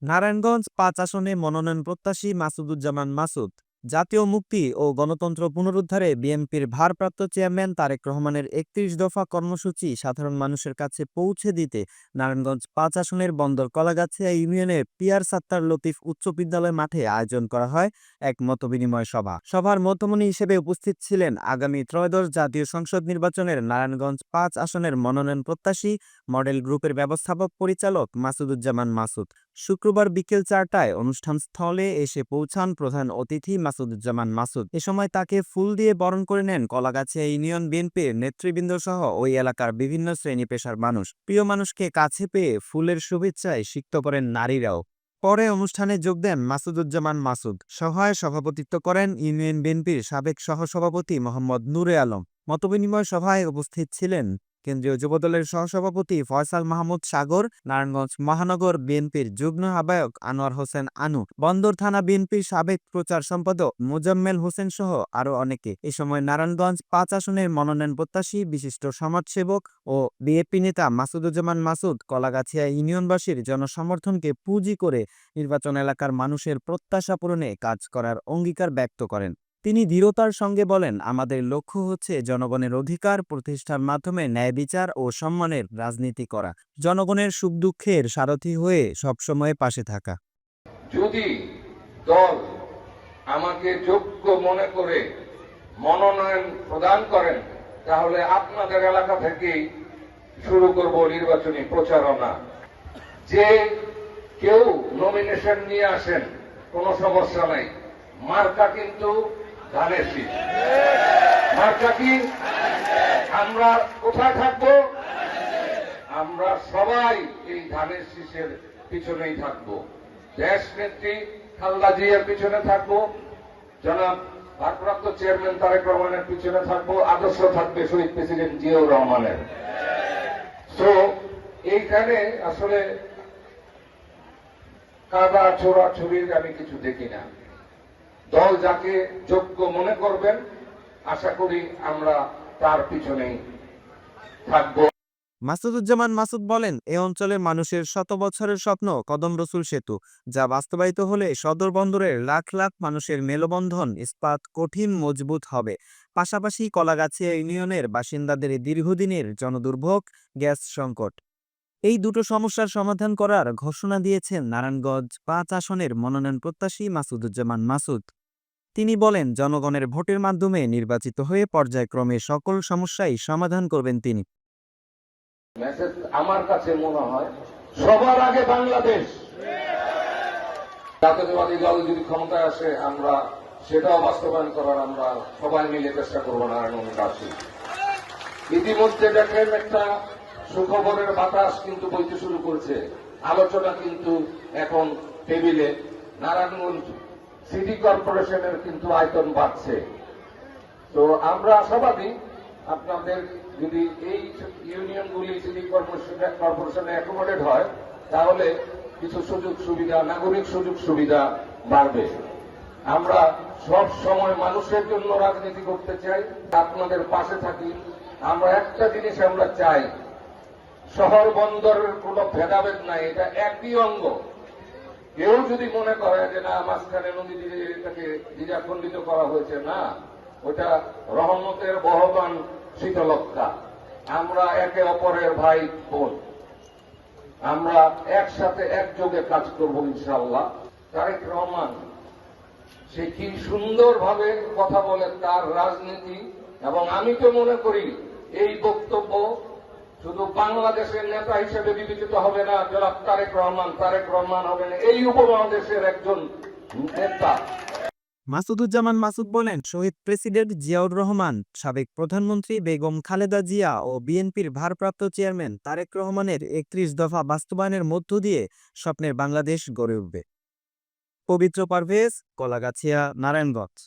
নারায়ণগঞ্জ ৫ আসনে মনোনয়ন প্রত্যাশী মাসুদুজ্জামান মাসুদ। জাতীয় মুক্তি ও গণতন্ত্র পুনরুদ্ধারে বিএনপির ভারপ্রাপ্ত চেয়ারম্যান তারেক রহমানের ৩১ দফা কর্মসূচি সাধারণ মানুষের কাছে পৌঁছে দিতে নারায়ণগঞ্জ ৫ আসনের বন্দর কলাগাছিয়া ইউনিয়নের পিয়ার সাত্তার লতিফ উচ্চ বিদ্যালয় মাঠে আয়োজন করা হয় এক মতবিনিময় সভা। সভার মধ্যমণি হিসেবে উপস্থিত ছিলেন আগামী ত্রয়োদশ জাতীয় সংসদ নির্বাচনের নারায়ণগঞ্জ ৫ আসনের মনোনয়ন প্রত্যাশী মডেল গ্রুপের ব্যবস্থাপক পরিচালক মাসুদুজ্জামান মাসুদ। শুক্রবার বিকেল ৪টায় অনুষ্ঠান স্থলে এসে পৌঁছান প্রধান অতিথি মাসুদুজ্জামান মাসুদ। এ সময় তাকে ফুল দিয়ে বরণ করে নেন কলাগাছিয়া ইউনিয়ন বিএনপির নেতৃবৃন্দ সহ ওই এলাকার বিভিন্ন শ্রেণী পেশার মানুষ। প্রিয় মানুষকে কাছে পেয়ে ফুলের শুভেচ্ছায় সিক্ত করেন নারীরাও। পরে অনুষ্ঠানে যোগ দেন মাসুদুজ্জামান মাসুদ। সভায় সভাপতিত্ব করেন ইউনিয়ন বিএনপির সাবেক সহসভাপতি মোহাম্মদ নূরে আলম। মতবিনিময় সভায় উপস্থিত ছিলেন কেন্দ্রীয় যুবদলের সহসভাপতি ফয়সাল মাহমুদ সাগর, নারায়ণগঞ্জ মহানগর বিএনপির যুগ্ম আহ্বায়ক আনোয়ার হোসেন আনু, বন্দর থানা বিএনপির সাবেক প্রচার সম্পাদক মোজাম্মেল হোসেন সহ আরও অনেকে। এ সময় নারায়ণগঞ্জ ৫ আসনের মনোনয়ন প্রত্যাশী বিশিষ্ট সমাজসেবক ও বিএনপি নেতা মাসুদুজ্জামান মাসুদ কলাগাছিয়া ইউনিয়নবাসীর জনসমর্থনকে পুঁজি করে নির্বাচন এলাকার মানুষের প্রত্যাশা পূরণে কাজ করার অঙ্গীকার ব্যক্ত করেন। তিনি দৃঢ়তার সঙ্গে বলেন, আমাদের লক্ষ্য হচ্ছে জনগণের অধিকার প্রতিষ্ঠার মাধ্যমে ন্যায় বিচার ও সম্মানের রাজনীতি করা, জনগণের সুখ দুঃখের সারথি হয়ে সবসময় পাশে থাকা। যদি দল আমাকে যোগ্য মনে করে মনোনয়ন প্রদান করেন তাহলে আপনাদের এলাকা থেকেই শুরু করব নির্বাচনী প্রচারণা। যে কেউ নমিনেশন নিয়ে আসেন কোনো সমস্যা নাই, মার্কা কিন্তু ধানের শীষ। মার্কা কি? আমরা কোথায় থাকবো? আমরা সবাই এই ধানের শীষের পিছনেই থাকবো। দেশ নেত্রী খালেদা জিয়ার পিছনে থাকবো, জনাব ভারপ্রাপ্ত চেয়ারম্যান তারেক রহমানের পিছনে থাকবো, আদর্শ থাকবে শহীদ প্রেসিডেন্ট জিয়াউর রহমানের। তো এইখানে আসলে কাদা ছোড়াছুড়ির আমি কিছু দেখি না। দল যাকে যোগ্য মনে করবেন আশা করি আমরা তার পিছনেই থাকবো। মাসুদুজ্জামান মাসুদ বলেন, এ অঞ্চলের মানুষের শত বছরের স্বপ্ন কদম রসুল সেতু, যা বাস্তবায়িত হলে সদর বন্দরের লাখ লাখ মানুষের মেলবন্ধন ইস্পাত কঠিন মজবুত হবে। পাশাপাশি কলাগাছিয়া ইউনিয়নের বাসিন্দাদের দীর্ঘদিনের জনদুর্ভোগ গ্যাস সংকট, এই দুটো সমস্যার সমাধান করার ঘোষণা দিয়েছেন নারায়ণগঞ্জ ৫ আসনের মনোনয়ন প্রত্যাশী মাসুদুজ্জামান মাসুদ। তিনি বলেন, জনগণের ভোটের মাধ্যমে নির্বাচিত হয়ে পর্যায়ক্রমে সকল সমস্যাই সমাধান করবেন তিনি। মেসেজ আমার কাছে মনে হয় সবার আগে বাংলাদেশ। জাতীয়তাবাদী দল যদি ক্ষমতায় আসে আমরা সেটাও বাস্তবায়ন করার আমরা সবাই মিলে চেষ্টা করবো নারায়ণগঞ্জবাসী। ইতিমধ্যে দেখেন একটা সুখবরের বাতাস কিন্তু বইতে শুরু করেছে, আলোচনা কিন্তু এখন টেবিলে। নারায়ণগঞ্জ সিটি কর্পোরেশনের কিন্তু আয়তন বাড়ছে। তো আমরা আশাবাদী আপনাদের যদি এই ইউনিয়নগুলি সিটি কর্পোরেশনে অ্যাকোমোডেট হয় তাহলে কিছু সুযোগ সুবিধা, নাগরিক সুযোগ সুবিধা বাড়বে। আমরা সব সময় মানুষের জন্য রাজনীতি করতে চাই, আপনাদের পাশে থাকি। আমরা একটা জিনিস আমরা চাই, শহর বন্দরের কোনো ভেদাভেদ নাই, এটা একই অঙ্গ। কেউ যদি মনে করে যে না মাঝখানে নদী দিয়ে এটাকে দ্বিধাখণ্ডিত করা হয়েছে, না, ওটা রহমতের বহমান শীতলক্ষা। আমরা একে অপরের ভাই বোন, আমরা একসাথে একযোগে কাজ করব ইনশাআল্লাহ। তারেক রহমান সে কি সুন্দরভাবে কথা বলে, তার রাজনীতি। এবং আমি তো মনে করি এই বক্তব্য শুধু বাংলাদেশের নেতা হিসেবে বিবেচিত হবে না জনাব তারেক রহমান হবেন এই উপমহাদেশের একজন নেতা। মাসুদুজ্জামান মাসুদ বলেন, শহীদ প্রেসিডেন্ট জিয়াউর রহমান, সাবেক প্রধানমন্ত্রী বেগম খালেদা জিয়া ও বিএনপির ভারপ্রাপ্ত চেয়ারম্যান তারেক রহমানের ৩১ দফা বাস্তবায়নের মধ্য দিয়ে স্বপ্নের বাংলাদেশ গড়ে উঠবে। পবিত্র পারভেজ, কলাগাছিয়া, নারায়ণগঞ্জ।